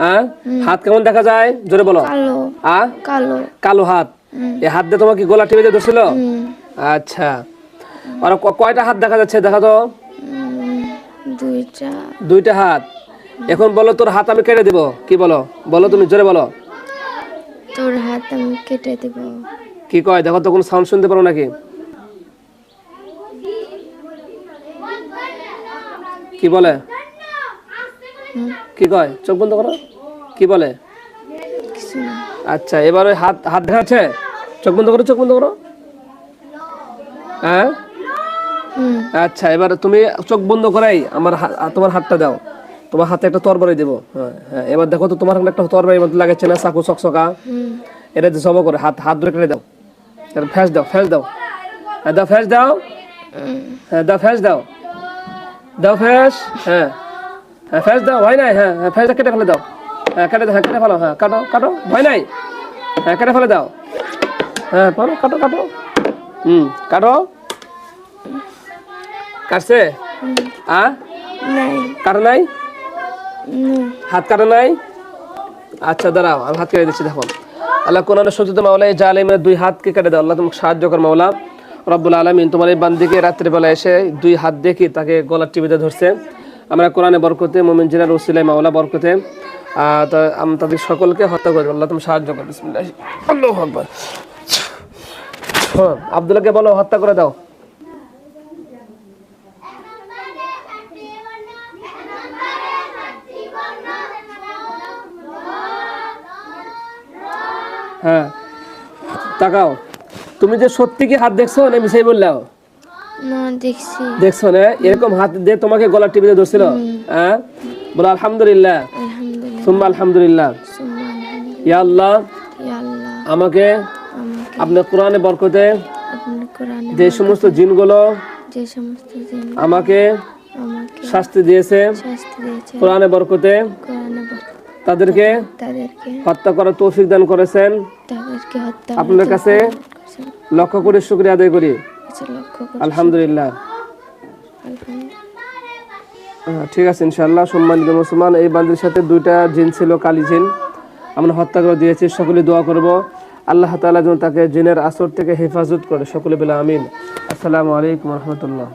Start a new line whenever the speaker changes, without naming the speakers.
হ্যাঁ, হাত কেমন দেখা যায় জোরে বলো।
কালো। কালো।
কালো হাত। এই হাত দিয়ে তোমার কি গলা টিপে ধরছিল? আচ্ছা, আর কয়টা হাত দেখা যাচ্ছে দেখা তো? দুইটা হাত। এখন বলো তোর হাত আমি কেটে দিব, কি বলো? বলো তুমি জোরে বলো।
তোর হাত আমি কেটে দেব।
কি কয় দেখো তো, কোনো সাউন্ড শুনতে পারো নাকি? কি বলে? কি কয়? চোখ বন্ধ করো। কি বলে? আচ্ছা, এবার ওই হাত হাত দেখা যাচ্ছে? চোখ বন্ধ করো, চোখ বন্ধ করো। হ্যাঁ, আচ্ছা, এবার তুমি চোখ বন্ধ করাই আমার তোমার হাতটা দাও। তোমার হাতে একটা তরবারি দেবো। হ্যাঁ, এবার দেখো তো তোমার একটা তরবারি মতো লাগাচ্ছে না, চাকু চকচকা। এটা দিয়ে সব করে হাত হাত ধরে কেটে দাও। ফ্যাস দাও, ফ্যাস দাও। হ্যাঁ দাও, ফ্যাস দাও। হ্যাঁ দাও, ফ্যাস দাও। দাও ফ্যাস। হ্যাঁ হ্যাঁ, ফ্যাস দাও। ভয় নাই। হ্যাঁ হ্যাঁ, ফ্যাসটা কেটে ফেলে দাও। হ্যাঁ কেটে দাও, হ্যাঁ কেটে ফেলো। হ্যাঁ কাটো কাটো, ভয় নাই। হ্যাঁ কেটে ফেলে দাও। হ্যাঁ কাটো কাটো কাটো। কাটো। কাটছে? কাটো নাই? হাত কাটো নাই? আচ্ছা দাঁড়াও, আমি হাত কেটে দিচ্ছি। দেখো, আল্লাহ কোরআনে সূচিত মাওলা এই জালেমের দুই হাতকে কেটে দাও। আল্লাহ তোমাকে সাহায্য কর মাওলা রব্বুল আলামিন। তোমার এই বান্দিকে রাত্রিবেলা এসে দুই হাত দেখি তাকে গলার টিপিতে ধরছে। আমরা কোরআনে বরকতে মুমিন জিনার উসিলায় মাওলা বরকতে তাদের সকলকে হত্যা করে আল্লাহ তুমি সাহায্য করো। বিসমিল্লাহ, আল্লাহু আকবার। আব্দুল্লাহকে বলো হত্যা করে দাও। হ্যাঁ তাকাও, তুমি যে সত্যি কি হাত দেখছো না মিছাই বললাও?
না, দেখছি।
দেখছো না? এরকম হাত দিয়ে তোমাকে গলার টিপিতে ধরছিল? হ্যাঁ, বলো আলহামদুলিল্লাহ। সুম্মা আলহামদুলিল্লাহ। ইয়া আল্লাহ, আমাকে আপনার কোরআনে বরকতে যে সমস্ত জিনগুলো আমাকে শাস্তি দিয়েছে কোরআনে বরকতে তাদেরকে হত্যা করার তৌফিক দান করেছেন। আপনার কাছে লক্ষ কোটি শুকরিয়া আদায় করি। আলহামদুলিল্লাহ। ঠিক আছে ইনশাআল্লাহ। সম্মানিত মুসলমান, এই বান্দির সাথে দুইটা জিন ছিল, কালী জিন। আমরা হত্যা করে দিয়েছি। সকলে দোয়া করব আল্লাহ তাআলা যেন তাকে জিনের আসর থেকে হেফাজত করে। সকলে বলে আমিন। আসসালামু আলাইকুম ওয়া রাহমাতুল্লাহ।